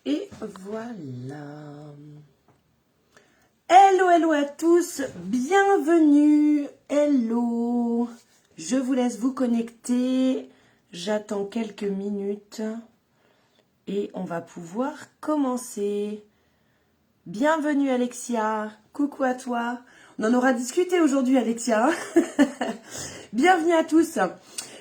Et voilà. Hello, hello à tous, bienvenue, hello. Je vous laisse vous connecter, j'attends quelques minutes et on va pouvoir commencer. Bienvenue Alexia, coucou à toi. On en aura discuté aujourd'hui Alexia. Bienvenue à tous.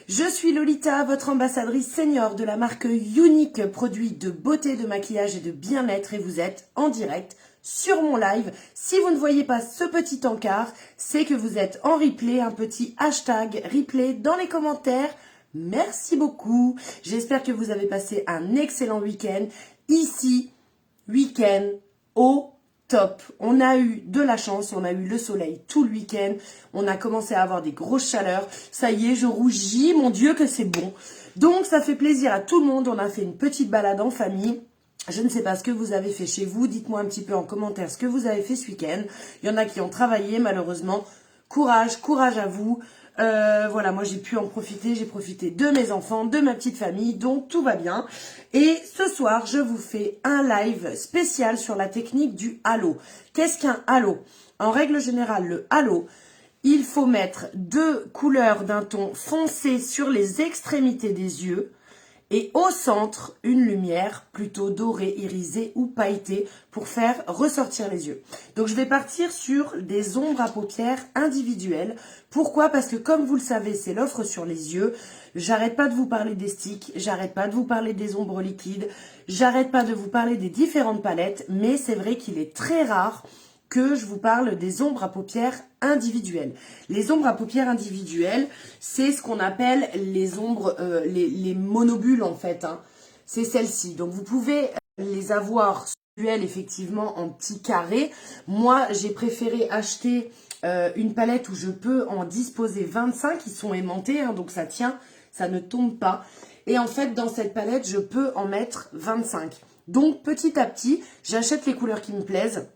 Je suis Lolita, votre ambassadrice senior de la marque Unique, produit de beauté, de maquillage et de bien-être, et vous êtes en direct sur mon live. Si vous ne voyez pas ce petit encart, c'est que vous êtes en replay, un petit hashtag replay dans les commentaires. Merci beaucoup. J'espère que vous avez passé un excellent week-end. Ici, week-end au top. On a eu de la chance, on a eu le soleil tout le week-end, on a commencé à avoir des grosses chaleurs. Ça y est, je rougis, mon Dieu que c'est bon. Donc ça fait plaisir à tout le monde, on a fait une petite balade en famille. Je ne sais pas ce que vous avez fait chez vous, dites-moi un petit peu en commentaire ce que vous avez fait ce week-end. Il y en a qui ont travaillé malheureusement. Courage, courage à vous. Voilà, moi j'ai pu en profiter, j'ai profité de mes enfants, de ma petite famille, donc tout va bien. Et ce soir, je vous fais un live spécial sur la technique du halo. Qu'est-ce qu'un halo? En règle générale, le halo, il faut mettre 2 couleurs d'un ton foncé sur les extrémités des yeux et au centre, une lumière plutôt dorée, irisée ou pailletée pour faire ressortir les yeux. Donc je vais partir sur des ombres à paupières individuelles. Pourquoi? Parce que comme vous le savez, c'est l'offre sur les yeux. J'arrête pas de vous parler des sticks, j'arrête pas de vous parler des ombres liquides, j'arrête pas de vous parler des différentes palettes, mais c'est vrai qu'il est très rare que je vous parle des ombres à paupières individuelles. Les ombres à paupières individuelles, c'est ce qu'on appelle les ombres, les monobules en fait. Hein. C'est celles-ci. Donc vous pouvez les avoir individuelles effectivement en petits carrés. Moi, j'ai préféré acheter une palette où je peux en disposer 25. Ils sont aimantés, hein, donc ça tient, ça ne tombe pas. Et en fait, dans cette palette, je peux en mettre 25. Donc petit à petit, j'achète les couleurs qui me plaisent.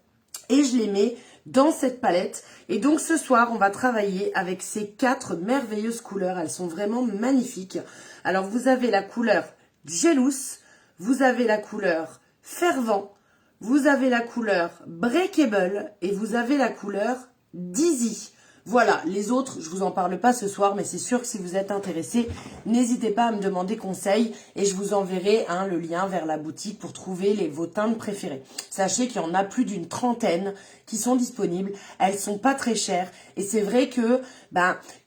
Et je les mets dans cette palette. Et donc ce soir, on va travailler avec ces 4 merveilleuses couleurs. Elles sont vraiment magnifiques. Alors vous avez la couleur Jealous, vous avez la couleur Fervent, vous avez la couleur Breakable et vous avez la couleur Dizzy. Voilà, les autres, je vous en parle pas ce soir, mais c'est sûr que si vous êtes intéressé, n'hésitez pas à me demander conseil et je vous enverrai le lien vers la boutique pour trouver vos teintes préférées. Sachez qu'il y en a plus d'une trentaine qui sont disponibles. Elles sont pas très chères et c'est vrai que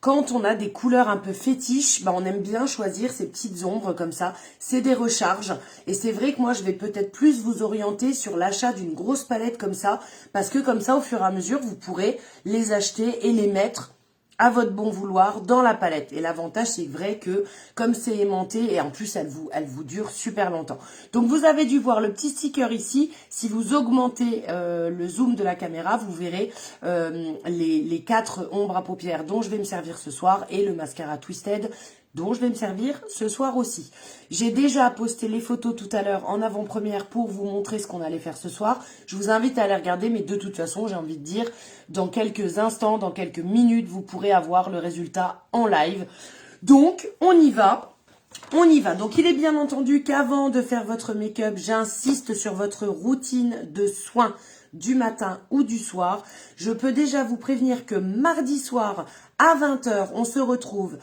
quand on a des couleurs un peu fétiches, on aime bien choisir ces petites ombres comme ça. C'est des recharges et c'est vrai que moi je vais peut-être plus vous orienter sur l'achat d'une grosse palette comme ça parce que comme ça au fur et à mesure vous pourrez les acheter et les mettre à votre bon vouloir dans la palette. Et l'avantage, c'est vrai que comme c'est aimanté, et en plus, elle vous dure super longtemps. Donc, vous avez dû voir le petit sticker ici. Si vous augmentez le zoom de la caméra, vous verrez les 4 ombres à paupières dont je vais me servir ce soir et le mascara Twisted dont je vais me servir ce soir aussi. J'ai déjà posté les photos tout à l'heure en avant-première pour vous montrer ce qu'on allait faire ce soir. Je vous invite à les regarder, mais de toute façon, j'ai envie de dire, dans quelques instants, dans quelques minutes, vous pourrez avoir le résultat en live. Donc, on y va. On y va. Donc, il est bien entendu qu'avant de faire votre make-up, j'insiste sur votre routine de soins du matin ou du soir. Je peux déjà vous prévenir que mardi soir, à 20 h, on se retrouve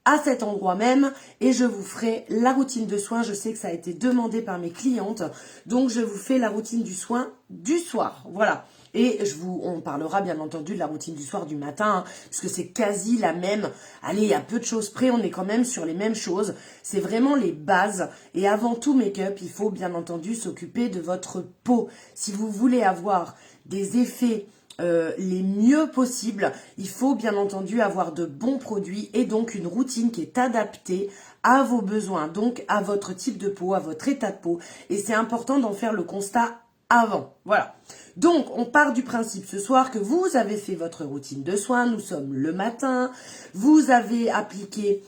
à cet endroit même et je vous ferai la routine de soins. Je sais que ça a été demandé par mes clientes, donc je vous fais la routine du soin du soir. Voilà. Et on parlera bien entendu de la routine du soir du matin, parce que c'est quasi la même. Allez, il y a peu de choses près, on est quand même sur les mêmes choses. C'est vraiment les bases. Et avant tout make-up, il faut bien entendu s'occuper de votre peau. Si vous voulez avoir des effets les mieux possibles, il faut bien entendu avoir de bons produits et donc une routine qui est adaptée à vos besoins, donc à votre type de peau, à votre état de peau. Et c'est important d'en faire le constat avant. Voilà. Donc, on part du principe ce soir que vous avez fait votre routine de soins. Nous sommes le matin. Vous avez appliqué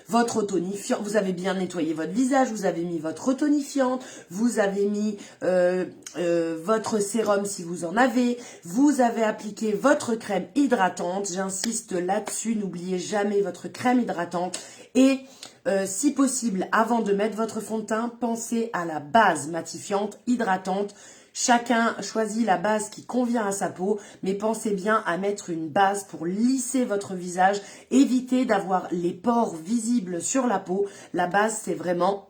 votre tonifiant. Vous avez bien nettoyé votre visage. Vous avez mis votre tonifiante. Vous avez mis votre sérum si vous en avez. Vous avez appliqué votre crème hydratante. J'insiste là-dessus. N'oubliez jamais votre crème hydratante. Et si possible, avant de mettre votre fond de teint, pensez à la base matifiante, hydratante. Chacun choisit la base qui convient à sa peau, mais pensez bien à mettre une base pour lisser votre visage. Évitez d'avoir les pores visibles sur la peau. La base, c'est vraiment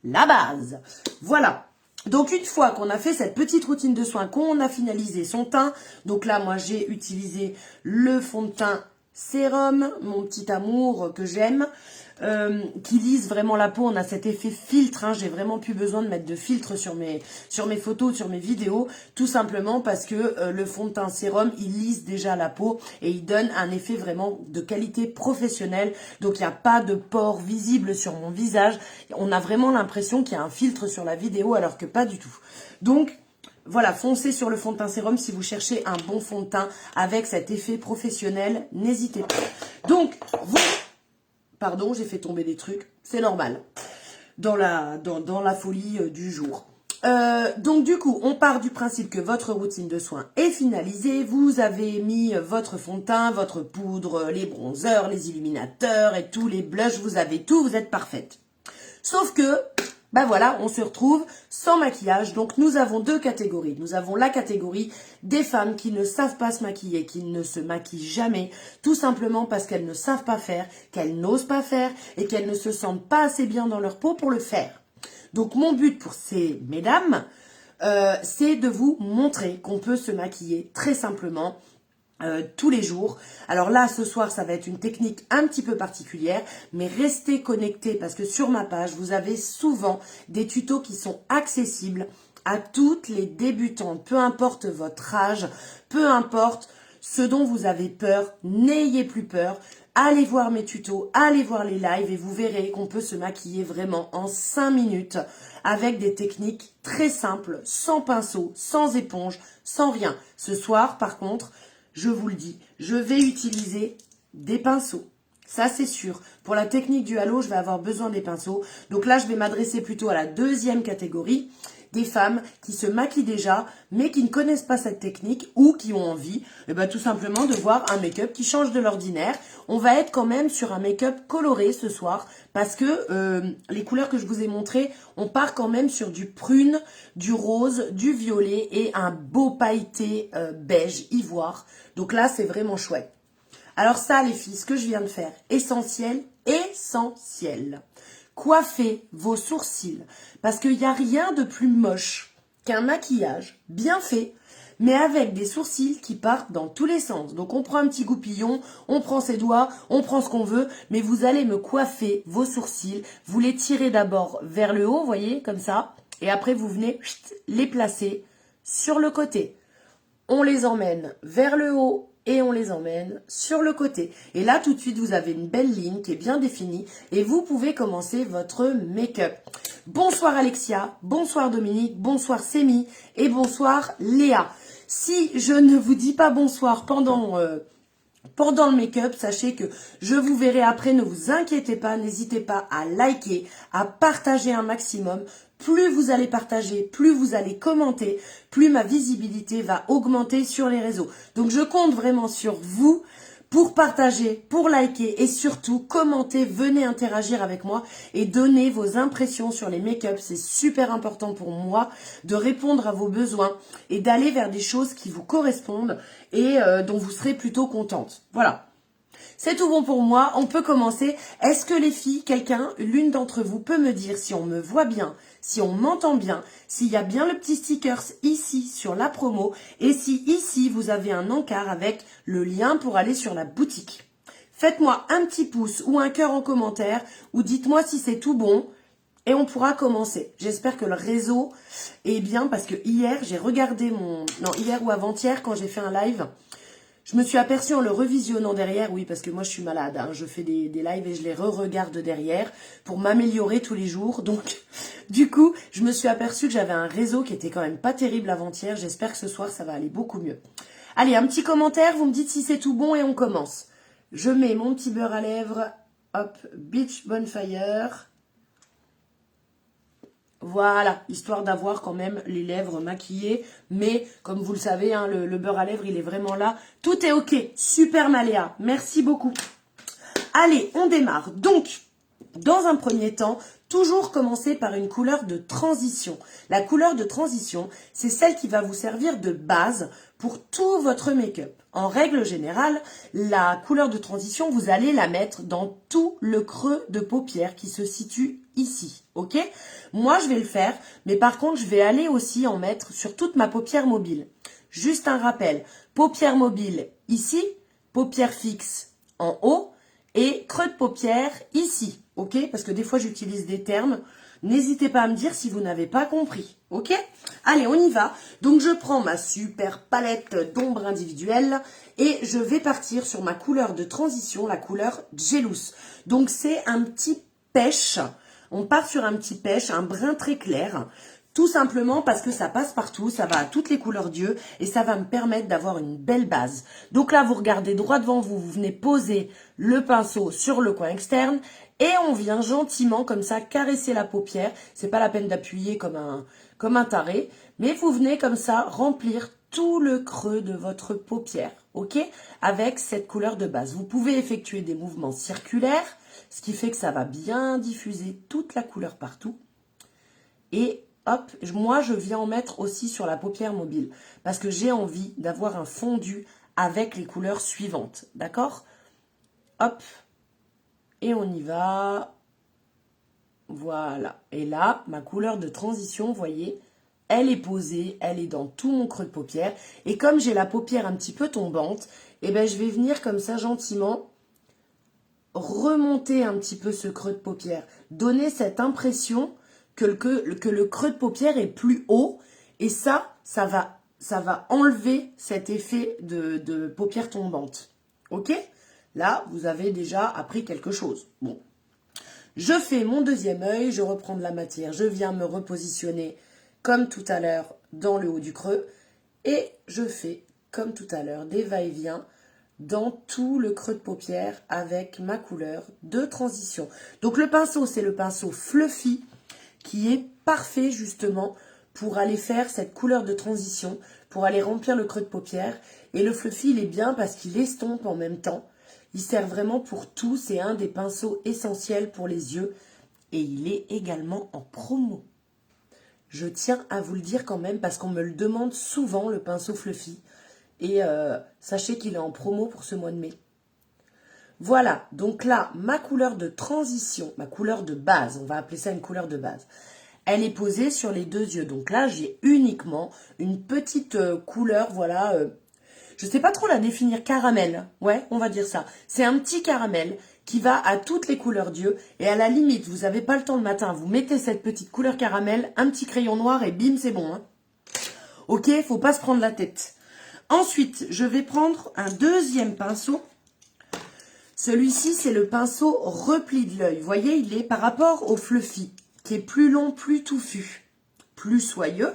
la base. Voilà. Donc, une fois qu'on a fait cette petite routine de soins, qu'on a finalisé son teint, donc là, moi, j'ai utilisé le fond de teint sérum, mon petit amour que j'aime, qui lisse vraiment la peau. On a cet effet filtre, hein. J'ai vraiment plus besoin de mettre de filtre sur mes photos, sur mes vidéos, tout simplement parce que le fond de teint sérum, il lisse déjà la peau et il donne un effet vraiment de qualité professionnelle. Donc il n'y a pas de pores visibles sur mon visage. On a vraiment l'impression qu'il y a un filtre sur la vidéo alors que pas du tout. Donc voilà, foncez sur le fond de teint sérum si vous cherchez un bon fond de teint avec cet effet professionnel, n'hésitez pas. Donc, vous... Pardon, j'ai fait tomber des trucs, c'est normal, dans la folie du jour. Donc du coup, on part du principe que votre routine de soins est finalisée. Vous avez mis votre fond de teint, votre poudre, les bronzers, les illuminateurs et tous les blushs, vous avez tout, vous êtes parfaite. Sauf que... ben voilà, on se retrouve sans maquillage. Donc, nous avons deux catégories. Nous avons la catégorie des femmes qui ne savent pas se maquiller, qui ne se maquillent jamais, tout simplement parce qu'elles ne savent pas faire, qu'elles n'osent pas faire et qu'elles ne se sentent pas assez bien dans leur peau pour le faire. Donc, mon but pour ces mesdames, c'est de vous montrer qu'on peut se maquiller très simplement tous les jours. Alors là, ce soir, ça va être une technique un petit peu particulière, mais restez connectés parce que sur ma page, vous avez souvent des tutos qui sont accessibles à toutes les débutantes, peu importe votre âge, peu importe ce dont vous avez peur, n'ayez plus peur. Allez voir mes tutos, allez voir les lives et vous verrez qu'on peut se maquiller vraiment en 5 minutes avec des techniques très simples, sans pinceau, sans éponge, sans rien. Ce soir, par contre, je vous le dis, je vais utiliser des pinceaux. Ça, c'est sûr. Pour la technique du halo, je vais avoir besoin des pinceaux. Donc là, je vais m'adresser plutôt à la deuxième catégorie, des femmes qui se maquillent déjà, mais qui ne connaissent pas cette technique ou qui ont envie, tout simplement de voir un make-up qui change de l'ordinaire. On va être quand même sur un make-up coloré ce soir parce que les couleurs que je vous ai montrées, on part quand même sur du prune, du rose, du violet et un beau pailleté beige, ivoire. Donc là, c'est vraiment chouette. Alors ça, les filles, ce que je viens de faire, essentiel. Coiffez vos sourcils. Parce qu'il n'y a rien de plus moche qu'un maquillage bien fait, mais avec des sourcils qui partent dans tous les sens. Donc on prend un petit goupillon, on prend ses doigts, on prend ce qu'on veut, mais vous allez me coiffer vos sourcils. Vous les tirez d'abord vers le haut, vous voyez, comme ça. Et après, vous venez les placer sur le côté. On les emmène vers le haut et on les emmène sur le côté. Et là, tout de suite, vous avez une belle ligne qui est bien définie et vous pouvez commencer votre make-up. Bonsoir Alexia, bonsoir Dominique, bonsoir Sémi et bonsoir Léa. Si je ne vous dis pas bonsoir pendant le make-up, sachez que je vous verrai après, ne vous inquiétez pas, n'hésitez pas à liker, à partager un maximum. Plus vous allez partager, plus vous allez commenter, plus ma visibilité va augmenter sur les réseaux. Donc je compte vraiment sur vous pour partager, pour liker et surtout commenter, venez interagir avec moi et donner vos impressions sur les make-up. C'est super important pour moi de répondre à vos besoins et d'aller vers des choses qui vous correspondent et dont vous serez plutôt contente. Voilà. C'est tout bon pour moi, on peut commencer. Est-ce que les filles, quelqu'un, l'une d'entre vous peut me dire si on me voit bien, si on m'entend bien, s'il y a bien le petit sticker ici sur la promo et si ici vous avez un encart avec le lien pour aller sur la boutique. Faites-moi un petit pouce ou un cœur en commentaire ou dites-moi si c'est tout bon et on pourra commencer. J'espère que le réseau est bien parce que hier j'ai regardé hier ou avant-hier quand j'ai fait un live. Je me suis aperçue en le revisionnant derrière, oui, parce que moi je suis malade, hein, je fais des lives et je les re-regarde derrière pour m'améliorer tous les jours. Donc, du coup, je me suis aperçue que j'avais un réseau qui était quand même pas terrible avant-hier. J'espère que ce soir, ça va aller beaucoup mieux. Allez, un petit commentaire, vous me dites si c'est tout bon et on commence. Je mets mon petit beurre à lèvres, hop, Beach Bonfire. Voilà, histoire d'avoir quand même les lèvres maquillées. Mais, comme vous le savez, hein, le beurre à lèvres, il est vraiment là. Tout est ok. Super Maléa. Merci beaucoup. Allez, on démarre. Donc, dans un premier temps, toujours commencer par une couleur de transition. La couleur de transition, c'est celle qui va vous servir de base pour tout votre make-up. En règle générale, la couleur de transition, vous allez la mettre dans tout le creux de paupière qui se situe ici, ok? Moi, je vais le faire, mais par contre, je vais aller aussi en mettre sur toute ma paupière mobile. Juste un rappel, paupière mobile ici, paupière fixe en haut et creux de paupière ici, ok? Parce que des fois, j'utilise des termes. N'hésitez pas à me dire si vous n'avez pas compris, ok? Allez, on y va. Donc, je prends ma super palette d'ombre individuelle et je vais partir sur ma couleur de transition, la couleur Jealous. Donc, c'est un petit pêche. On part sur un petit pêche, un brun très clair. Tout simplement parce que ça passe partout, ça va à toutes les couleurs d'yeux et ça va me permettre d'avoir une belle base. Donc là, vous regardez droit devant vous, vous venez poser le pinceau sur le coin externe et on vient gentiment comme ça caresser la paupière. C'est pas la peine d'appuyer comme un taré, mais vous venez comme ça remplir tout le creux de votre paupière, ok? Avec cette couleur de base. Vous pouvez effectuer des mouvements circulaires, ce qui fait que ça va bien diffuser toute la couleur partout. Et hop, moi je viens en mettre aussi sur la paupière mobile parce que j'ai envie d'avoir un fondu avec les couleurs suivantes, d'accord? Hop, et on y va. Voilà, et là, ma couleur de transition, vous voyez, elle est posée, elle est dans tout mon creux de paupière. Et comme j'ai la paupière un petit peu tombante, eh ben, je vais venir comme ça gentiment remonter un petit peu ce creux de paupière, donner cette impression que le creux de paupière est plus haut et ça va enlever cet effet de paupière tombante. Ok? Là, vous avez déjà appris quelque chose. Bon. Je fais mon deuxième œil, je reprends de la matière, je viens me repositionner comme tout à l'heure dans le haut du creux et je fais comme tout à l'heure des va-et-vient dans tout le creux de paupière avec ma couleur de transition. Donc le pinceau, c'est le pinceau Fluffy qui est parfait justement pour aller faire cette couleur de transition, pour aller remplir le creux de paupière. Et le Fluffy, il est bien parce qu'il estompe en même temps. Il sert vraiment pour tout, c'est un des pinceaux essentiels pour les yeux. Et il est également en promo. Je tiens à vous le dire quand même parce qu'on me le demande souvent, le pinceau Fluffy. Et sachez qu'il est en promo pour ce mois de mai. Voilà, donc là, ma couleur de transition, ma couleur de base, on va appeler ça une couleur de base, elle est posée sur les deux yeux. Donc là, j'ai uniquement une petite couleur, voilà, je ne sais pas trop la définir, caramel, ouais, on va dire ça. C'est un petit caramel qui va à toutes les couleurs d'yeux et à la limite, vous n'avez pas le temps le matin, vous mettez cette petite couleur caramel, un petit crayon noir et bim, c'est bon. Hein. Ok, faut pas se prendre la tête. Ensuite, je vais prendre un deuxième pinceau. Celui-ci, c'est le pinceau repli de l'œil. Vous voyez, il est par rapport au Fluffy, qui est plus long, plus touffu, plus soyeux.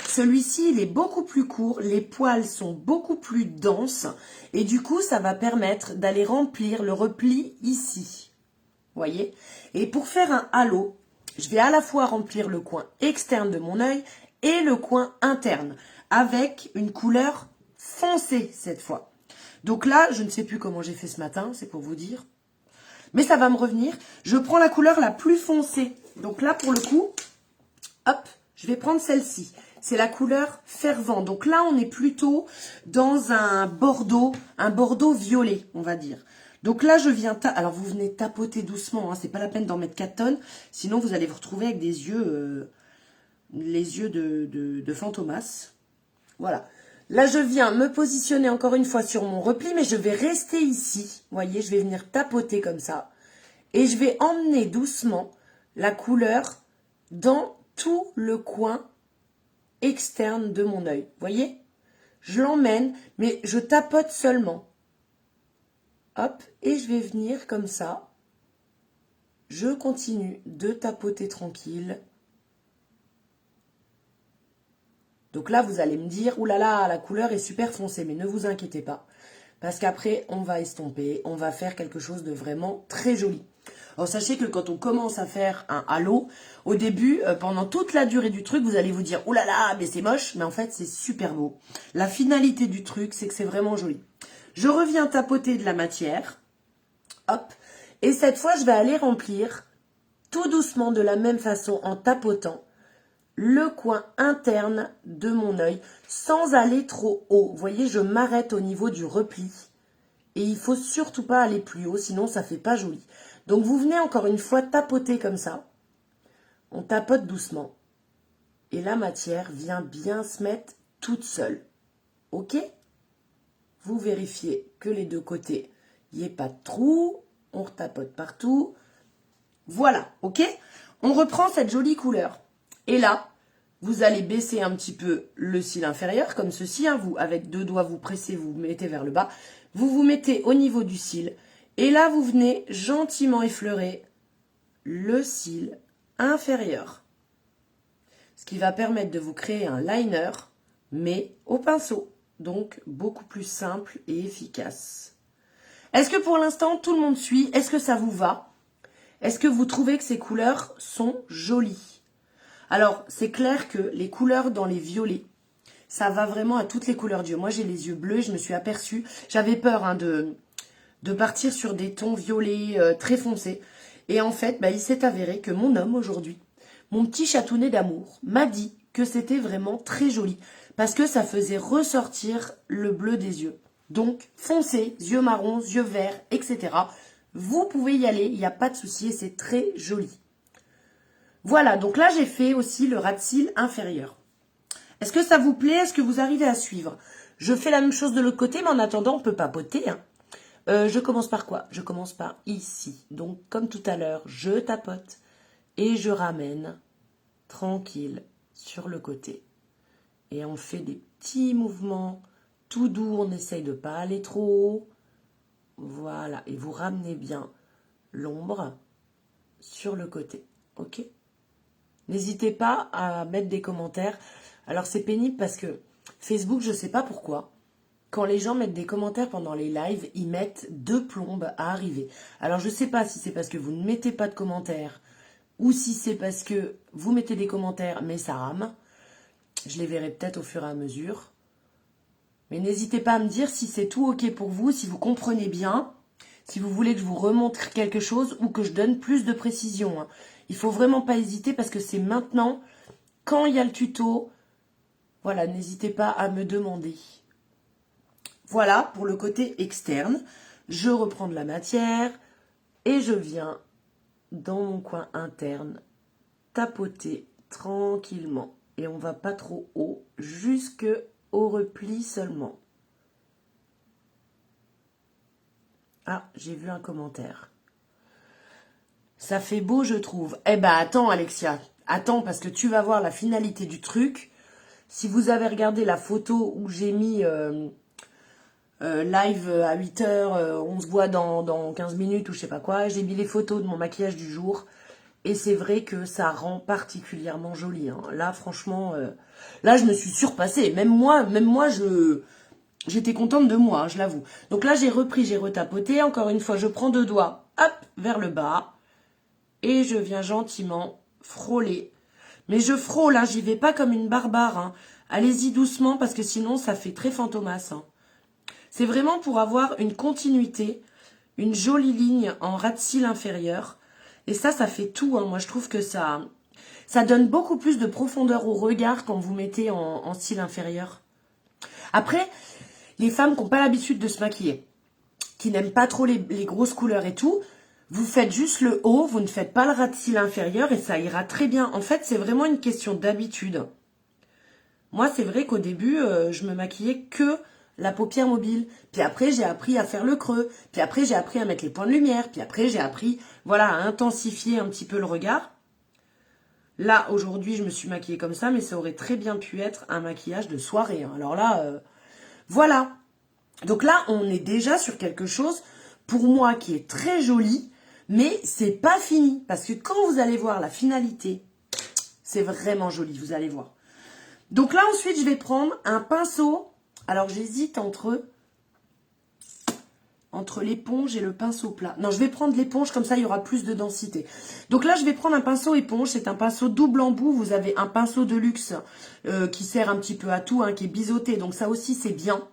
Celui-ci, il est beaucoup plus court, les poils sont beaucoup plus denses et du coup, ça va permettre d'aller remplir le repli ici. Vous voyez? Et pour faire un halo, je vais à la fois remplir le coin externe de mon œil et le coin interne avec une couleur foncée cette fois. Donc là, je ne sais plus comment j'ai fait ce matin, c'est pour vous dire. Mais ça va me revenir. Je prends la couleur la plus foncée. Donc là, pour le coup, hop, je vais prendre celle-ci. C'est la couleur fervent. Donc là, on est plutôt dans un bordeaux violet, on va dire. Donc là, je viens... Alors, vous venez tapoter doucement, hein, c'est pas la peine d'en mettre 4 tonnes. Sinon, vous allez vous retrouver avec des yeux... les yeux de Fantomas. Voilà. Là, je viens me positionner encore une fois sur mon repli, mais je vais rester ici. Vous voyez, je vais venir tapoter comme ça. Et je vais emmener doucement la couleur dans tout le coin externe de mon œil. Vous voyez? je l'emmène, mais je tapote seulement. Hop, et je vais venir comme ça. Je continue de tapoter tranquille. Donc là, vous allez me dire, oulala, la couleur est super foncée, mais ne vous inquiétez pas. Parce qu'après, on va estomper, on va faire quelque chose de vraiment très joli. Alors sachez que quand on commence à faire un halo, au début, pendant toute la durée du truc, vous allez vous dire, oulala, mais c'est moche, mais en fait, c'est super beau. La finalité du truc, c'est que c'est vraiment joli. Je reviens tapoter de la matière. Hop. Et cette fois, je vais aller remplir tout doucement de la même façon en tapotant le coin interne de mon œil sans aller trop haut. Vous voyez, je m'arrête au niveau du repli. Et il ne faut surtout pas aller plus haut, sinon ça ne fait pas joli. Donc vous venez encore une fois tapoter comme ça. On tapote doucement. Et la matière vient bien se mettre toute seule. Ok? Vous vérifiez que les deux côtés, il n'y ait pas de trou. On retapote partout. Voilà, ok? On reprend cette jolie couleur. Et là, vous allez baisser un petit peu le cil inférieur, comme ceci. Hein, vous, avec deux doigts, vous pressez, vous mettez vers le bas. Vous vous mettez au niveau du cil. Et là, vous venez gentiment effleurer le cil inférieur. Ce qui va permettre de vous créer un liner, mais au pinceau. Donc, beaucoup plus simple et efficace. Est-ce que pour l'instant, tout le monde suit? Est-ce que ça vous va? Est-ce que vous trouvez que ces couleurs sont jolies? Alors, c'est clair que les couleurs dans les violets, ça va vraiment à toutes les couleurs d'yeux. Moi, j'ai les yeux bleus, je me suis aperçue. J'avais peur hein, de partir sur des tons violets très foncés. Et en fait, il s'est avéré que mon homme aujourd'hui, mon petit chatounet d'amour, m'a dit que c'était vraiment très joli. Parce que ça faisait ressortir le bleu des yeux. Donc, foncé, yeux marrons, yeux verts, etc. Vous pouvez y aller, il n'y a pas de souci et c'est très joli. Voilà, donc là, j'ai fait aussi le ras de cils inférieur. Est-ce que ça vous plaît? Est-ce que vous arrivez à suivre? Je fais la même chose de l'autre côté, mais en attendant, on peut papoter. Hein. Je commence par quoi? Je commence par ici. Donc, comme tout à l'heure, je tapote et je ramène tranquille sur le côté. Et on fait des petits mouvements tout doux. On essaye de ne pas aller trop haut. Voilà. Et vous ramenez bien l'ombre sur le côté. Ok? N'hésitez pas à mettre des commentaires. Alors, c'est pénible parce que Facebook, je ne sais pas pourquoi. Quand les gens mettent des commentaires pendant les lives, ils mettent 2 plombes à arriver. Alors, je ne sais pas si c'est parce que vous ne mettez pas de commentaires ou si c'est parce que vous mettez des commentaires, mais ça rame. Je les verrai peut-être au fur et à mesure. Mais n'hésitez pas à me dire si c'est tout OK pour vous, si vous comprenez bien, si vous voulez que je vous remontre quelque chose ou que je donne plus de précision. Hein. Il ne faut vraiment pas hésiter parce que c'est maintenant, quand il y a le tuto, voilà, n'hésitez pas à me demander. Voilà pour le côté externe. Je reprends de la matière et je viens dans mon coin interne tapoter tranquillement. Et on ne va pas trop haut, jusque au repli seulement. Ah, j'ai vu un commentaire. Ça fait beau, je trouve. Eh ben, attends, Alexia. Attends, parce que tu vas voir la finalité du truc. Si vous avez regardé la photo où j'ai mis live à 8h, on se voit dans 15 minutes ou je sais pas quoi, j'ai mis les photos de mon maquillage du jour. Et c'est vrai que ça rend particulièrement joli. Hein. Là, franchement, là, je me suis surpassée. Même moi, j'étais contente de moi, hein, je l'avoue. Donc là, j'ai repris, j'ai retapoté. Encore une fois, je prends 2 doigts, hop, vers le bas. Et je viens gentiment frôler. Mais je frôle, hein, j'y vais pas comme une barbare. Hein. Allez-y doucement parce que sinon, ça fait très fantomas. Hein. C'est vraiment pour avoir une continuité, une jolie ligne en ras de cils inférieur. Et ça fait tout. Hein. Moi, je trouve que ça donne beaucoup plus de profondeur au regard quand vous mettez en cils inférieur. Après, les femmes qui n'ont pas l'habitude de se maquiller, qui n'aiment pas trop les grosses couleurs et tout, vous faites juste le haut, vous ne faites pas le ras de cils inférieur et ça ira très bien. En fait, c'est vraiment une question d'habitude. Moi, c'est vrai qu'au début, je me maquillais que la paupière mobile. Puis après, j'ai appris à faire le creux. Puis après, j'ai appris à mettre les points de lumière. Puis après, j'ai appris, voilà, à intensifier un petit peu le regard. Là, aujourd'hui, je me suis maquillée comme ça, mais ça aurait très bien pu être un maquillage de soirée. Hein. Alors là, Voilà. Donc là, on est déjà sur quelque chose, pour moi, qui est très joli, mais c'est pas fini. Parce que quand vous allez voir la finalité, c'est vraiment joli, vous allez voir. Donc là, ensuite, je vais prendre un pinceau. Alors, j'hésite entre l'éponge et le pinceau plat. Non, je vais prendre l'éponge, comme ça, il y aura plus de densité. Donc là, je vais prendre un pinceau éponge. C'est un pinceau double embout. Vous avez un pinceau de luxe qui sert un petit peu à tout, hein, qui est biseauté. Donc ça aussi, c'est bien,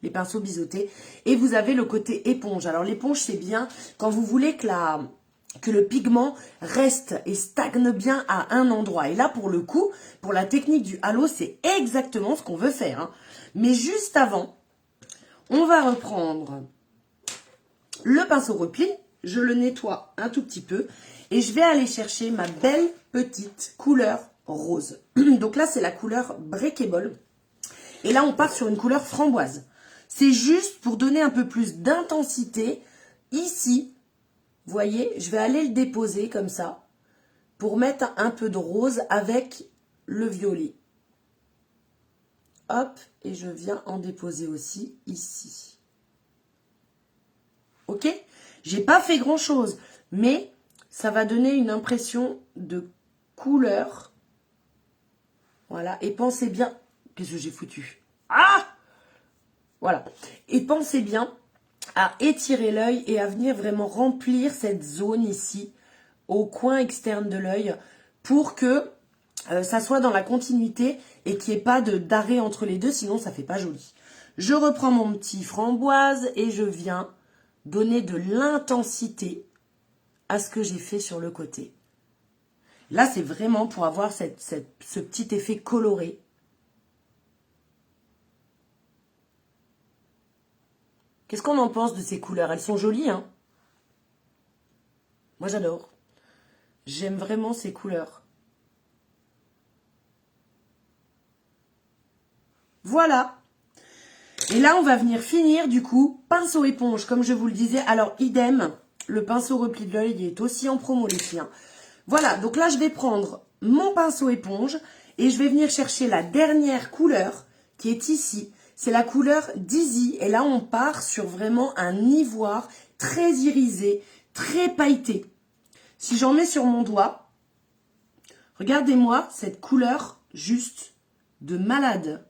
les pinceaux biseautés. Et vous avez le côté éponge. Alors, l'éponge, c'est bien quand vous voulez que le pigment reste et stagne bien à un endroit. Et là, pour le coup, pour la technique du halo, c'est exactement ce qu'on veut faire, hein. Mais juste avant, on va reprendre le pinceau repli, je le nettoie un tout petit peu et je vais aller chercher ma belle petite couleur rose. Donc là, c'est la couleur Breakable. Et là, on part sur une couleur framboise. C'est juste pour donner un peu plus d'intensité. Ici, vous voyez, je vais aller le déposer comme ça pour mettre un peu de rose avec le violet. Hop, et je viens en déposer aussi ici. Ok? J'ai pas fait grand chose, mais ça va donner une impression de couleur. Voilà, et pensez bien. Qu'est-ce que j'ai foutu? Ah! Voilà. Et pensez bien à étirer l'œil et à venir vraiment remplir cette zone ici, au coin externe de l'œil, pour que ça soit dans la continuité et qu'il n'y ait pas d'arrêt entre les deux, sinon ça fait pas joli. Je reprends mon petit framboise et je viens donner de l'intensité à ce que j'ai fait sur le côté. Là, c'est vraiment pour avoir ce petit effet coloré. Qu'est-ce qu'on en pense de ces couleurs? Elles sont jolies, hein? Moi, j'adore. J'aime vraiment ces couleurs. Voilà. Et là, on va venir finir, du coup, pinceau éponge, comme je vous le disais. Alors, idem, le pinceau repli de l'œil est aussi en promo, les filles. Voilà, donc là, je vais prendre mon pinceau éponge et je vais venir chercher la dernière couleur qui est ici. C'est la couleur Dizzy. Et là, on part sur vraiment un ivoire très irisé, très pailleté. Si j'en mets sur mon doigt, regardez-moi cette couleur juste de malade.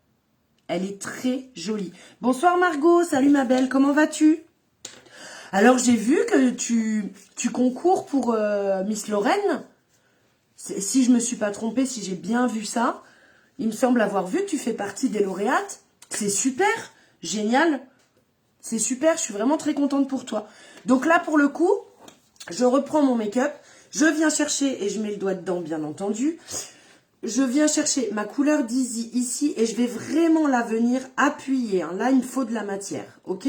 Elle est très jolie. Bonsoir Margot, salut ma belle, comment vas-tu? Alors j'ai vu que tu concours pour Miss Lorraine. Si je me suis pas trompée, si j'ai bien vu ça, il me semble avoir vu que tu fais partie des lauréates. C'est super, génial. C'est super, je suis vraiment très contente pour toi. Donc là pour le coup, je reprends mon make-up. Je viens chercher, et je mets le doigt dedans bien entendu, je viens chercher ma couleur Dizzy ici et je vais vraiment la venir appuyer. Hein. Là, il me faut de la matière, ok?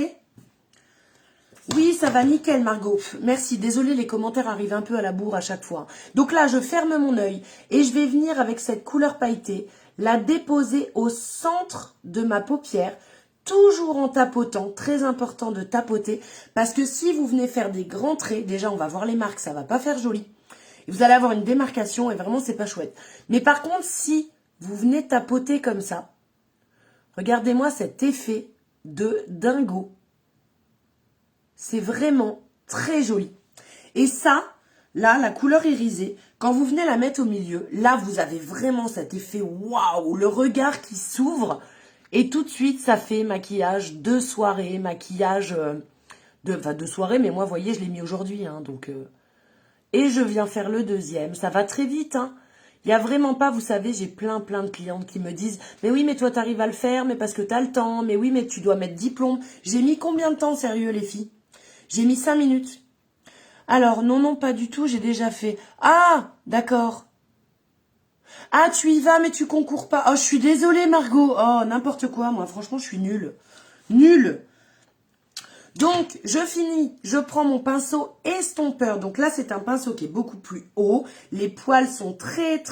Oui, ça va nickel, Margot. Merci, désolée, les commentaires arrivent un peu à la bourre à chaque fois. Donc là, je ferme mon œil et je vais venir avec cette couleur pailletée, la déposer au centre de ma paupière, toujours en tapotant. Très important de tapoter parce que si vous venez faire des grands traits, déjà, on va voir les marques, ça va pas faire joli. Vous allez avoir une démarcation et vraiment, c'est pas chouette. Mais par contre, si vous venez tapoter comme ça, regardez-moi cet effet de dingo. C'est vraiment très joli. Et ça, là, la couleur irisée, quand vous venez la mettre au milieu, là, vous avez vraiment cet effet waouh, le regard qui s'ouvre. Et tout de suite, ça fait maquillage de soirée, maquillage de soirée. Mais moi, vous voyez, je l'ai mis aujourd'hui, hein, donc... Et je viens faire le deuxième. Ça va très vite, hein. Il n'y a vraiment pas, vous savez, j'ai plein de clientes qui me disent « Mais oui, mais toi, tu arrives à le faire, mais parce que tu as le temps. Mais oui, mais tu dois mettre 10 plombes. » J'ai mis combien de temps, sérieux, les filles? J'ai mis 5 minutes. Alors, non, pas du tout, j'ai déjà fait. Ah, d'accord. Ah, tu y vas, mais tu concours pas. Oh, je suis désolée, Margot. Oh, n'importe quoi, moi, franchement, je suis nulle. Nulle. Donc, je finis, je prends mon pinceau estompeur. Donc là, c'est un pinceau qui est beaucoup plus haut. Les poils sont très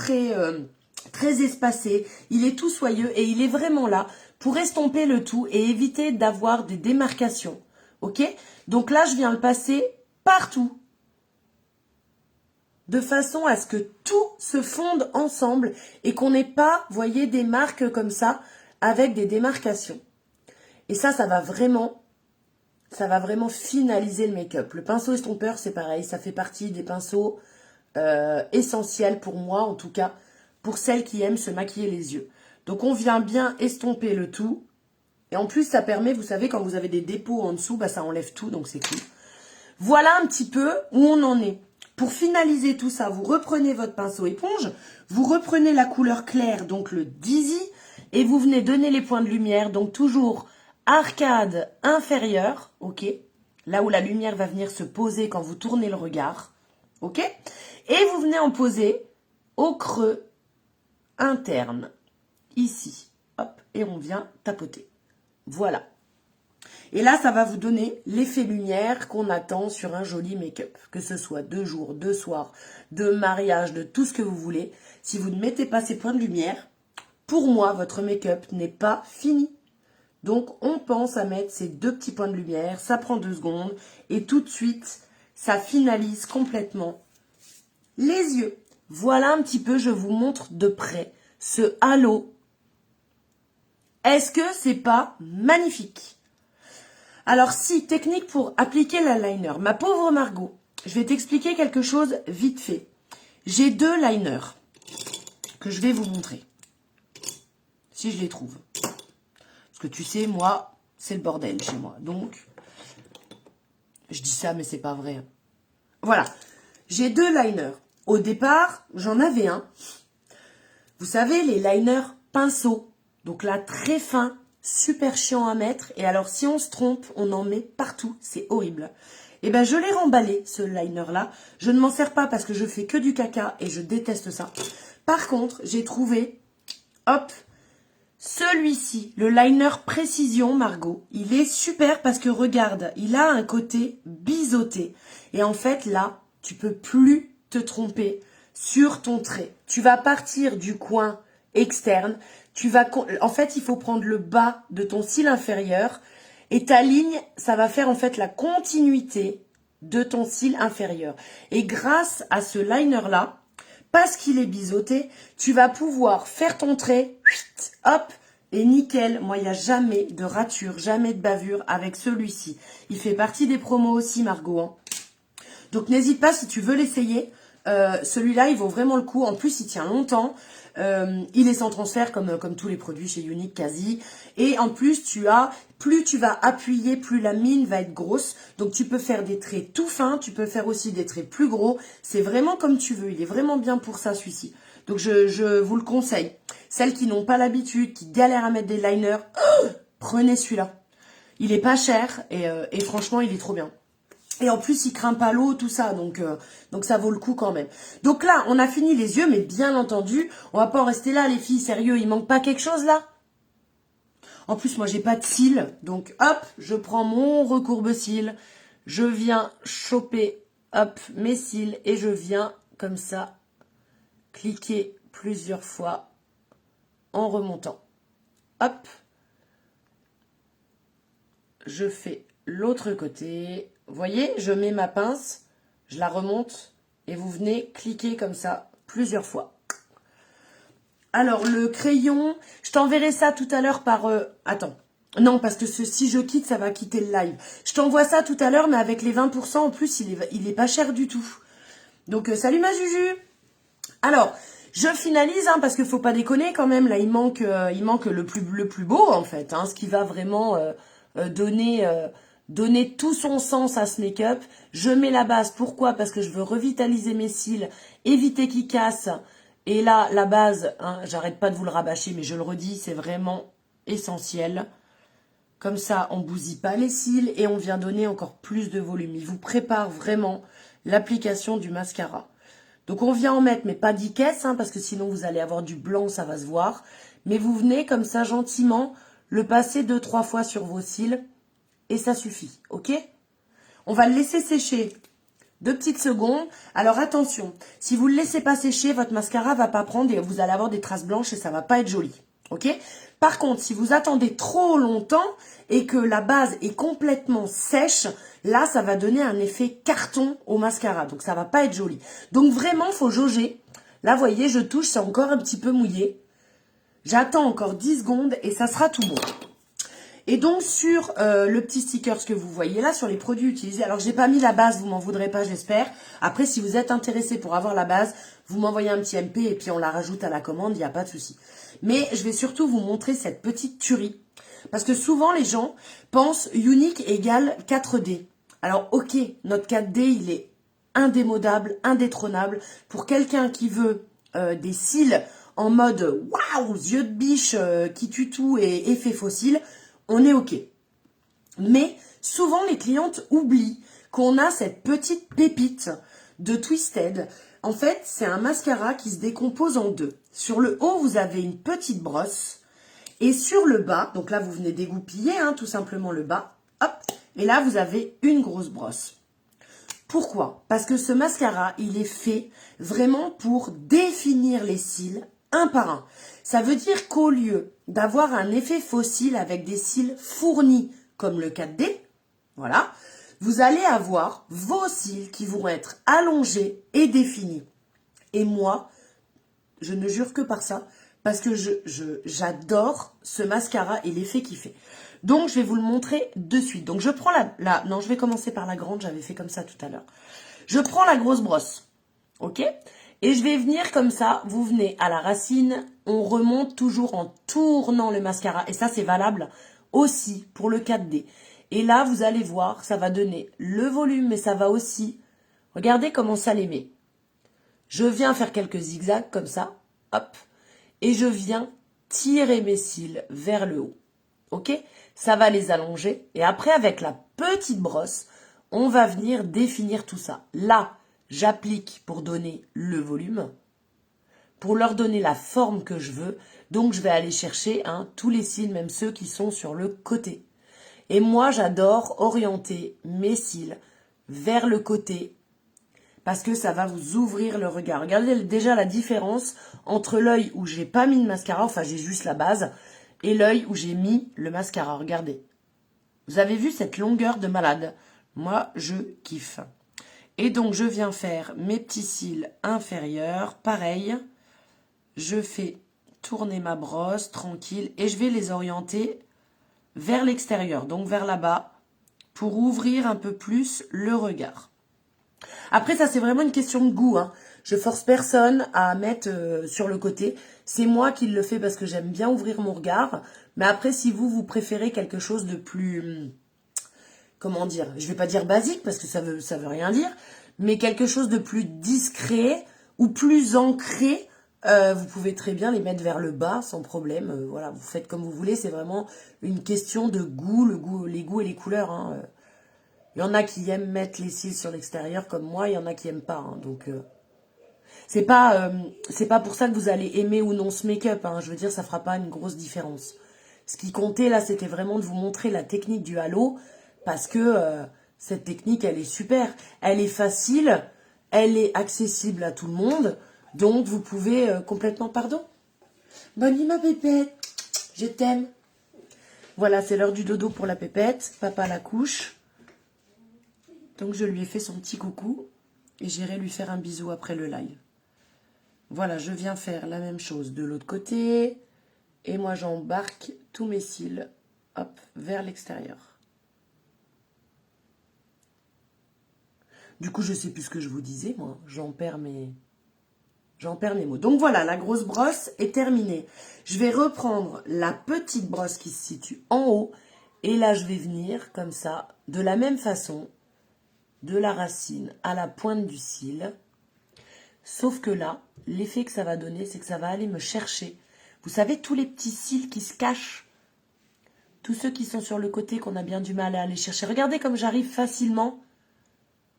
espacés. Il est tout soyeux et il est vraiment là pour estomper le tout et éviter d'avoir des démarcations. Ok? Donc là, je viens le passer partout. De façon à ce que tout se fonde ensemble et qu'on n'ait pas, voyez, des marques comme ça avec des démarcations. Et ça va vraiment finaliser le make-up. Le pinceau estompeur, c'est pareil, ça fait partie des pinceaux essentiels pour moi, en tout cas, pour celles qui aiment se maquiller les yeux. Donc on vient bien estomper le tout. Et en plus, ça permet, vous savez, quand vous avez des dépôts en dessous, bah, ça enlève tout, donc c'est cool. Voilà un petit peu où on en est. Pour finaliser tout ça, vous reprenez votre pinceau éponge, vous reprenez la couleur claire, donc le Dizzy, et vous venez donner les points de lumière, donc toujours arcade inférieure, ok, là où la lumière va venir se poser quand vous tournez le regard, ok, et vous venez en poser au creux interne, ici, hop, et on vient tapoter. Voilà. Et là, ça va vous donner l'effet lumière qu'on attend sur un joli make-up. Que ce soit 2 jours, 2 soirs, de mariage, de tout ce que vous voulez. Si vous ne mettez pas ces points de lumière, pour moi, votre make-up n'est pas fini. Donc, on pense à mettre ces 2 petits points de lumière. Ça prend 2 secondes. Et tout de suite, ça finalise complètement les yeux. Voilà un petit peu, je vous montre de près ce halo. Est-ce que c'est pas magnifique ? Alors si, technique pour appliquer l'eyeliner. Ma pauvre Margot, je vais t'expliquer quelque chose vite fait. J'ai 2 liners que je vais vous montrer. Si je les trouve. Parce que tu sais, moi, c'est le bordel chez moi. Donc, je dis ça, mais c'est pas vrai. Voilà. J'ai 2 liners. Au départ, j'en avais un. Vous savez, les liners pinceaux. Donc là, très fin. Super chiant à mettre. Et alors, si on se trompe, on en met partout. C'est horrible. Et ben, je l'ai remballé, ce liner-là. Je ne m'en sers pas parce que je fais que du caca et je déteste ça. Par contre, j'ai trouvé, hop, celui-ci, le liner Précision Margot. Il est super parce que regarde, il a un côté biseauté. Et en fait, là, tu peux plus te tromper sur ton trait. Tu vas partir du coin externe. En fait, il faut prendre le bas de ton cil inférieur et ta ligne, ça va faire en fait la continuité de ton cil inférieur. Et grâce à ce liner-là, parce qu'il est biseauté, tu vas pouvoir faire ton trait, hop, et nickel. Moi, il n'y a jamais de rature, jamais de bavure avec celui-ci. Il fait partie des promos aussi, Margot. Hein. Donc, n'hésite pas si tu veux l'essayer. Celui-là, il vaut vraiment le coup. En plus, il tient longtemps. Il est sans transfert comme tous les produits chez Younique quasi. Et en plus, plus tu vas appuyer, plus la mine va être grosse. Donc, tu peux faire des traits tout fins. Tu peux faire aussi des traits plus gros. C'est vraiment comme tu veux. Il est vraiment bien pour ça, celui-ci. Donc, je vous le conseille. Celles qui n'ont pas l'habitude, qui galèrent à mettre des liners, prenez celui-là. Il est pas cher et franchement, il est trop bien. Et en plus, il craint pas l'eau, tout ça, donc ça vaut le coup quand même. Donc là, on a fini les yeux, mais bien entendu, on va pas en rester là, les filles, sérieux, il manque pas quelque chose là? En plus, moi, j'ai pas de cils, donc hop, je prends mon recourbe-cils, je viens choper, hop, mes cils, et je viens, comme ça, cliquer plusieurs fois en remontant. Hop, je fais l'autre côté. Vous voyez, je mets ma pince, je la remonte et vous venez cliquer comme ça plusieurs fois. Alors, le crayon, je t'enverrai ça tout à l'heure par... attends, non, parce que si je quitte, ça va quitter le live. Je t'envoie ça tout à l'heure, mais avec les 20%, en plus, il est pas cher du tout. Donc, salut ma Juju. Alors, je finalise, hein, parce qu'il faut pas déconner quand même. Là, il manque le plus beau, en fait. Hein, ce qui va vraiment donner tout son sens à ce make-up. Je mets la base. Pourquoi? Parce que je veux revitaliser mes cils, éviter qu'ils cassent. Et là, la base, hein, j'arrête pas de vous le rabâcher, mais je le redis, c'est vraiment essentiel. Comme ça, on bousille pas les cils et on vient donner encore plus de volume. Il vous prépare vraiment l'application du mascara. Donc, on vient en mettre, mais pas 10 caisses, hein, parce que sinon, vous allez avoir du blanc, ça va se voir. Mais vous venez comme ça, gentiment, le passer 2-3 fois sur vos cils. Et ça suffit, ok? On va le laisser sécher 2 petites secondes. Alors attention, si vous ne le laissez pas sécher, votre mascara va pas prendre et vous allez avoir des traces blanches et ça va pas être joli, ok? Par contre, si vous attendez trop longtemps et que la base est complètement sèche, là, ça va donner un effet carton au mascara. Donc, ça va pas être joli. Donc, vraiment, il faut jauger. Là, vous voyez, je touche, c'est encore un petit peu mouillé. J'attends encore 10 secondes et ça sera tout bon. Et donc sur le petit sticker, ce que vous voyez là, sur les produits utilisés, alors j'ai pas mis la base, vous m'en voudrez pas, j'espère. Après, si vous êtes intéressé pour avoir la base, vous m'envoyez un petit MP et puis on la rajoute à la commande, il n'y a pas de souci. Mais je vais surtout vous montrer cette petite tuerie. Parce que souvent, les gens pensent unique égale 4D. Alors, ok, notre 4D, il est indémodable, indétrônable. Pour quelqu'un qui veut des cils en mode waouh, yeux de biche qui tue tout et effet fossile, on est ok. Mais souvent, les clientes oublient qu'on a cette petite pépite de Twisted. En fait, c'est un mascara qui se décompose en deux. Sur le haut, vous avez une petite brosse. Et sur le bas, donc là, vous venez dégoupiller, hein, tout simplement le bas. Hop. Et là, vous avez une grosse brosse. Pourquoi? Parce que ce mascara, il est fait vraiment pour définir les cils un par un. Ça veut dire qu'au lieu d'avoir un effet fossile avec des cils fournis comme le 4D, voilà, vous allez avoir vos cils qui vont être allongés et définis. Et moi, je ne jure que par ça, parce que j'adore ce mascara et l'effet qu'il fait. Donc, je vais vous le montrer de suite. Donc, je prends non, je vais commencer par la grande, j'avais fait comme ça tout à l'heure. Je prends la grosse brosse, ok? Et je vais venir comme ça, vous venez à la racine, on remonte toujours en tournant le mascara. Et ça, c'est valable aussi pour le 4D. Et là, vous allez voir, ça va donner le volume, mais ça va aussi... Regardez comment ça les met. Je viens faire quelques zigzags comme ça, hop, et je viens tirer mes cils vers le haut, ok? Ça va les allonger, et après avec la petite brosse, on va venir définir tout ça. Là, j'applique pour donner le volume, pour leur donner la forme que je veux, donc je vais aller chercher tous les cils, même ceux qui sont sur le côté. Et moi, j'adore orienter mes cils vers le côté, parce que ça va vous ouvrir le regard. Regardez déjà la différence entre l'œil où j'ai pas mis de mascara, enfin j'ai juste la base, et l'œil où j'ai mis le mascara. Regardez. Vous avez vu cette longueur de malade? Moi, je kiffe. Et donc, je viens faire mes petits cils inférieurs. Pareil, je fais tourner ma brosse tranquille et je vais les orienter vers l'extérieur, donc vers là-bas, pour ouvrir un peu plus le regard. Après, ça, c'est vraiment une question de goût. Hein. Je force personne à mettre sur le côté. C'est moi qui le fais parce que j'aime bien ouvrir mon regard. Mais après, si vous préférez quelque chose de plus... Comment dire? Je vais pas dire basique parce que ça veut rien dire. Mais quelque chose de plus discret ou plus ancré, vous pouvez très bien les mettre vers le bas sans problème. Voilà, vous faites comme vous voulez. C'est vraiment une question de goût, les goûts et les couleurs. Hein. Il y en a qui aiment mettre les cils sur l'extérieur comme moi, il y en a qui aiment pas. Hein, donc, c'est pas pour ça que vous allez aimer ou non ce make-up. Hein, je veux dire, ça fera pas une grosse différence. Ce qui comptait là, c'était vraiment de vous montrer la technique du halo, parce que cette technique, elle est super. Elle est facile, elle est accessible à tout le monde, donc vous pouvez complètement... Pardon? Bonne nuit ma pépette, je t'aime. Voilà, c'est l'heure du dodo pour la pépette. Papa la couche. Donc, je lui ai fait son petit coucou et j'irai lui faire un bisou après le live. Voilà, je viens faire la même chose de l'autre côté. Et moi, j'embarque tous mes cils, hop, vers l'extérieur. Du coup, je sais plus ce que je vous disais, moi. J'en perds mes mots. Donc, voilà, la grosse brosse est terminée. Je vais reprendre la petite brosse qui se situe en haut. Et là, je vais venir, comme ça, de la même façon... de la racine à la pointe du cil. Sauf que là, l'effet que ça va donner, c'est que ça va aller me chercher. Vous savez, tous les petits cils qui se cachent, tous ceux qui sont sur le côté qu'on a bien du mal à aller chercher. Regardez comme j'arrive facilement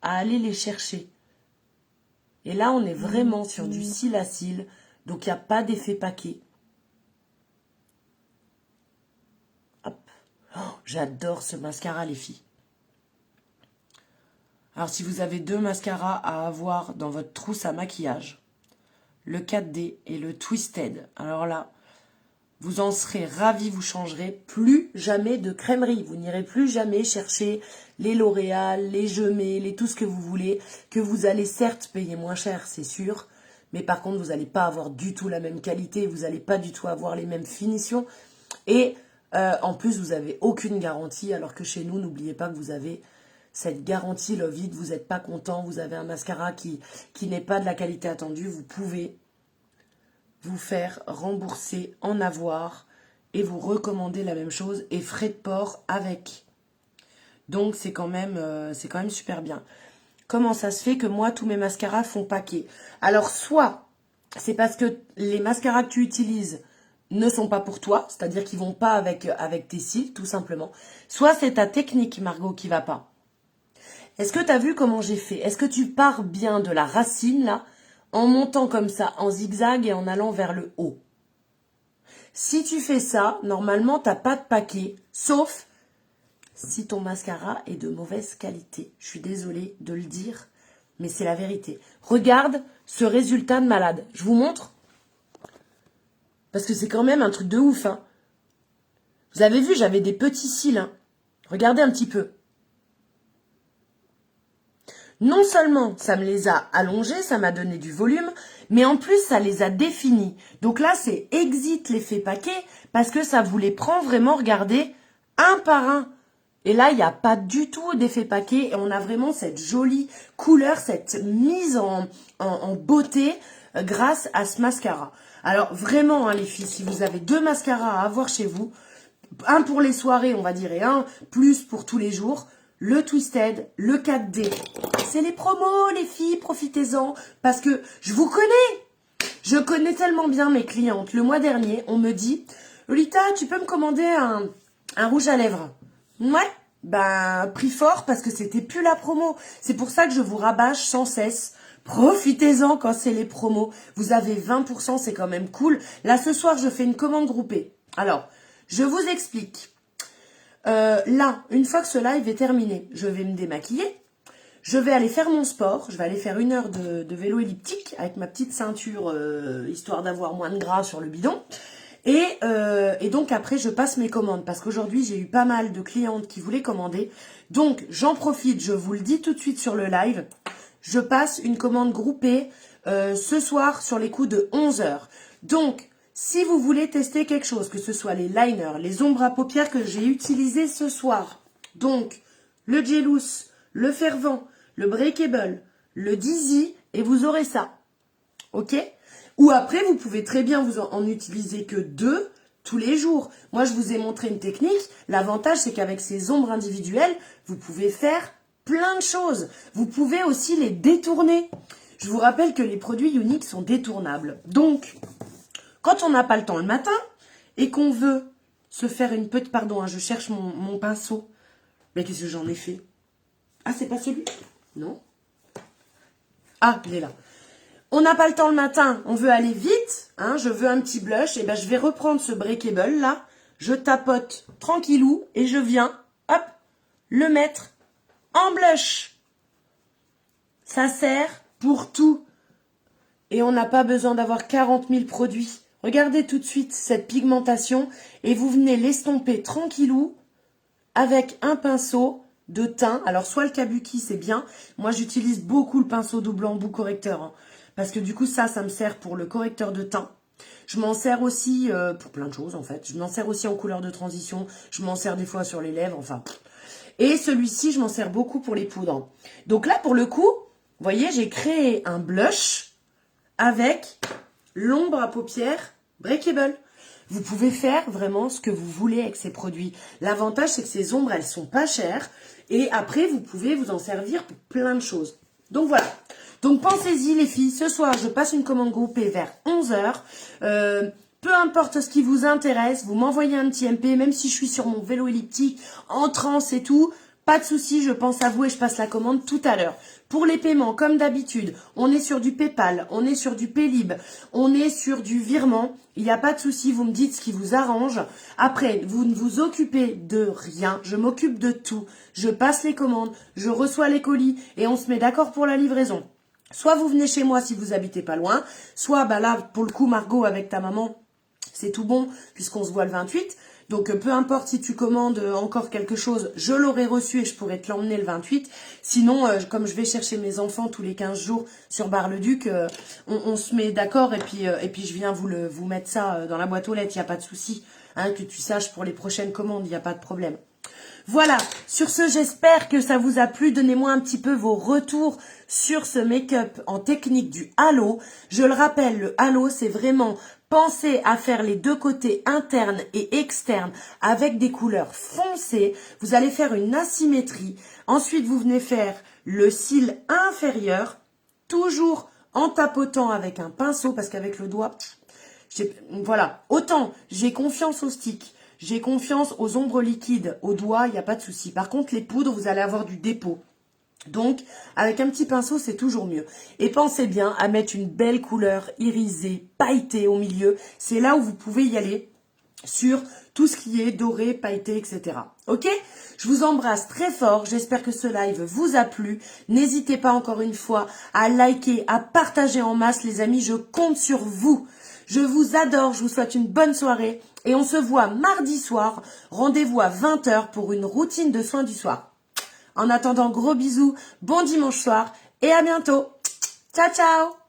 à aller les chercher. Et là, on est vraiment sur du cil à cil, donc il n'y a pas d'effet paquet. Hop. Oh, j'adore ce mascara, les filles. Alors, si vous avez deux mascaras à avoir dans votre trousse à maquillage, le 4D et le Twisted, alors là, vous en serez ravis, vous changerez plus jamais de crèmerie. Vous n'irez plus jamais chercher les L'Oréal, les Gemay, tout ce que vous voulez, que vous allez certes payer moins cher, c'est sûr, mais par contre, vous n'allez pas avoir du tout la même qualité, vous n'allez pas du tout avoir les mêmes finitions. Et En plus, vous n'avez aucune garantie, alors que chez nous, n'oubliez pas que vous avez cette garantie Love It. Vous n'êtes pas content, vous avez un mascara qui n'est pas de la qualité attendue. Vous pouvez vous faire rembourser en avoir et vous recommander la même chose et frais de port avec. Donc, c'est quand même super bien. Comment ça se fait que moi, tous mes mascaras font paquet? Alors, soit c'est parce que les mascaras que tu utilises ne sont pas pour toi, c'est-à-dire qu'ils vont pas avec tes cils, tout simplement. Soit c'est ta technique, Margot, qui va pas. Est-ce que tu as vu comment j'ai fait? Est-ce que tu pars bien de la racine, là, en montant comme ça, en zigzag et en allant vers le haut? Si tu fais ça, normalement, tu n'as pas de paquet, sauf si ton mascara est de mauvaise qualité. Je suis désolée de le dire, mais c'est la vérité. Regarde ce résultat de malade. Je vous montre. Parce que c'est quand même un truc de ouf. Hein. Vous avez vu, j'avais des petits cils. Hein. Regardez un petit peu. Non seulement ça me les a allongés, ça m'a donné du volume, mais en plus ça les a définis. Donc là, c'est exit l'effet paquet, parce que ça vous les prend vraiment, regardez, un par un. Et là, il n'y a pas du tout d'effet paquet, et on a vraiment cette jolie couleur, cette mise en beauté grâce à ce mascara. Alors vraiment, hein, les filles, si vous avez 2 mascaras à avoir chez vous, un pour les soirées, on va dire, et un plus pour tous les jours, le Twisted, le 4D. C'est les promos, les filles, profitez-en, parce que je vous connais. Je connais tellement bien mes clientes. Le mois dernier, on me dit, Lolita, tu peux me commander un rouge à lèvres? Ouais, ben, prix fort, parce que c'était plus la promo. C'est pour ça que je vous rabâche sans cesse. Profitez-en quand c'est les promos. Vous avez 20%, c'est quand même cool. Là, ce soir, je fais une commande groupée. Alors, je vous explique. Là, une fois que ce live est terminé, je vais me démaquiller. Je vais aller faire mon sport. Je vais aller faire 1 heure de vélo elliptique avec ma petite ceinture, histoire d'avoir moins de gras sur le bidon. Et donc après, je passe mes commandes parce qu'aujourd'hui, j'ai eu pas mal de clientes qui voulaient commander. Donc, j'en profite, je vous le dis tout de suite sur le live. Je passe une commande groupée ce soir sur les coups de 11 heures. Donc, si vous voulez tester quelque chose, que ce soit les liners, les ombres à paupières que j'ai utilisés ce soir, donc le Gelous, le Fervent, le Breakable, le Dizzy, et vous aurez ça. Ok? Ou après, vous pouvez très bien vous en utiliser que 2 tous les jours. Moi, je vous ai montré une technique. L'avantage, c'est qu'avec ces ombres individuelles, vous pouvez faire plein de choses. Vous pouvez aussi les détourner. Je vous rappelle que les produits Younique sont détournables. Donc, quand on n'a pas le temps le matin et qu'on veut se faire une petite... Pardon, hein, je cherche mon pinceau. Mais qu'est-ce que j'en ai fait? Ah, c'est pas celui? Non. Ah, il est là. On n'a pas le temps le matin, on veut aller vite, hein, je veux un petit blush, et ben je vais reprendre ce breakable là, je tapote tranquillou et je viens, hop, le mettre en blush. Ça sert pour tout. Et on n'a pas besoin d'avoir 40 000 produits. Regardez tout de suite cette pigmentation et vous venez l'estomper tranquillou avec un pinceau de teint. Alors soit le Kabuki, c'est bien. Moi j'utilise beaucoup le pinceau double embout correcteur. Hein. Parce que du coup, ça me sert pour le correcteur de teint. Je m'en sers aussi pour plein de choses, en fait. Je m'en sers aussi en couleur de transition. Je m'en sers des fois sur les lèvres, enfin. Et celui-ci, je m'en sers beaucoup pour les poudres. Donc là, pour le coup, vous voyez, j'ai créé un blush avec l'ombre à paupières Breakable. Vous pouvez faire vraiment ce que vous voulez avec ces produits. L'avantage, c'est que ces ombres, elles sont pas chères. Et après, vous pouvez vous en servir pour plein de choses. Donc voilà. Donc pensez-y les filles, ce soir je passe une commande groupée vers 11 heures. Peu importe ce qui vous intéresse, vous m'envoyez un petit MP, même si je suis sur mon vélo elliptique, en transe et tout, pas de souci, je pense à vous et je passe la commande tout à l'heure. Pour les paiements, comme d'habitude, on est sur du PayPal, on est sur du Paylib, on est sur du virement. Il n'y a pas de souci, vous me dites ce qui vous arrange. Après, vous ne vous occupez de rien, je m'occupe de tout. Je passe les commandes, je reçois les colis et on se met d'accord pour la livraison. Soit vous venez chez moi si vous habitez pas loin, soit bah là, pour le coup, Margot, avec ta maman, c'est tout bon puisqu'on se voit le 28. Donc, peu importe si tu commandes encore quelque chose, je l'aurai reçu et je pourrai te l'emmener le 28. Sinon, comme je vais chercher mes enfants tous les 15 jours sur Bar-le-Duc, on se met d'accord et puis je viens vous mettre ça dans la boîte aux lettres, il n'y a pas de souci. hein, que tu saches pour les prochaines commandes, il n'y a pas de problème. Voilà, sur ce, j'espère que ça vous a plu. Donnez-moi un petit peu vos retours sur ce make-up en technique du halo. Je le rappelle, le halo, c'est vraiment penser à faire les deux côtés internes et externes avec des couleurs foncées. Vous allez faire une asymétrie. Ensuite, vous venez faire le cil inférieur, toujours en tapotant avec un pinceau, parce qu'avec le doigt, voilà, autant j'ai confiance au stick. J'ai confiance aux ombres liquides, aux doigts, il n'y a pas de souci. Par contre, les poudres, vous allez avoir du dépôt. Donc, avec un petit pinceau, c'est toujours mieux. Et pensez bien à mettre une belle couleur irisée, pailletée au milieu. C'est là où vous pouvez y aller sur tout ce qui est doré, pailleté, etc. Ok? Je vous embrasse très fort. J'espère que ce live vous a plu. N'hésitez pas encore une fois à liker, à partager en masse, les amis. Je compte sur vous. Je vous adore. Je vous souhaite une bonne soirée. Et on se voit mardi soir. Rendez-vous à 20h pour une routine de soins du soir. En attendant, gros bisous. Bon dimanche soir. Et à bientôt. Ciao, ciao.